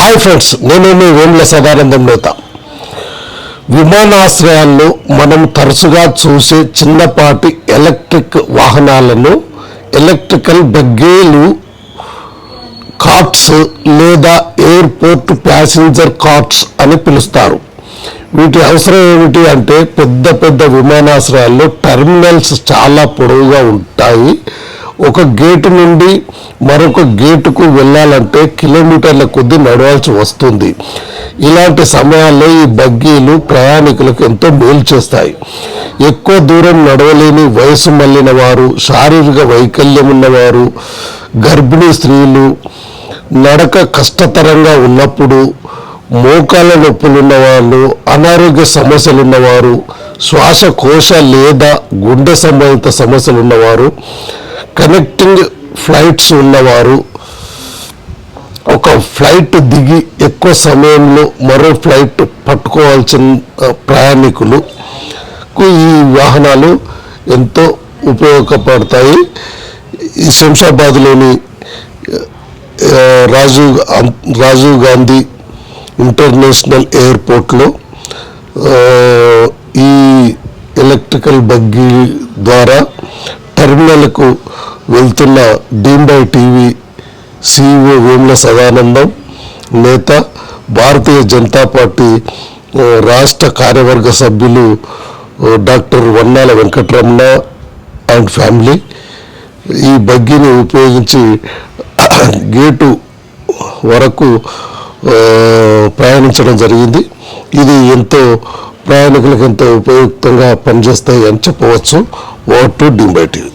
Hi friends, నేను మీ వేముల సదానందం నేత. విమానాశ్రయాల్లో మనం తరచుగా చూసే చిన్నపాటి ఎలక్ట్రిక్ వాహనాలను ఎలక్ట్రికల్ బగ్గీలు, కార్ట్స్ లేదా ఎయిర్పోర్ట్ ప్యాసింజర్ కార్ట్స్ అని పిలుస్తారు. వీటి అవసరం ఏమిటి అంటే, పెద్ద పెద్ద విమానాశ్రయాల్లో టెర్మినల్స్ చాలా పొడవుగా ఉంటాయి. ఒక గేటు నుండి మరొక గేటుకు వెళ్ళాలంటే కిలోమీటర్ల కొద్దీ నడవాల్సి వస్తుంది. ఇలాంటి సమయాల్లో ఈ బగ్గీలు ప్రయాణికులకు ఎంతో మేలు చేస్తాయి. ఎక్కువ దూరం నడవలేని వయసు మళ్ళిన వారు, శారీరక వైకల్యం ఉన్నవారు, గర్భిణీ స్త్రీలు, నడక కష్టతరంగా ఉన్నప్పుడు, మోకాళ్ళ నొప్పులున్న వాళ్ళు, అనారోగ్య సమస్యలు ఉన్నవారు, శ్వాసకోశ లేదా గుండె సంబంధిత సమస్యలు ఉన్నవారు, కనెక్టింగ్ ఫ్లైట్స్ ఉన్నవారు, ఒక ఫ్లైట్ దిగి ఎక్కువ సమయంలో మరో ఫ్లైట్ పట్టుకోవాల్సిన ప్రయాణికులకు ఈ వాహనాలు ఎంతో ఉపయోగపడతాయి. ఈ శంషాబాద్లోని రాజీవ్ గాంధీ ఇంటర్నేషనల్ ఎయిర్పోర్ట్లో ఈ ఎలక్ట్రికల్ బగ్గీ ద్వారా టెర్మినల్కు వెళ్తున్న deem TV CEO Vemula Sadanandam నేత, భారతీయ జనతా పార్టీ రాష్ట్ర కార్యవర్గ సభ్యులు doctor Vannala Venkataramana and family ఈ బగ్గీని ఉపయోగించి గేటు వరకు ప్రయాణించడం జరిగింది. ఇది ప్రయాణికులకు ఎంతో ఉపయుక్తంగా పనిచేస్తాయి అని చెప్పవచ్చు. Over to deem TV.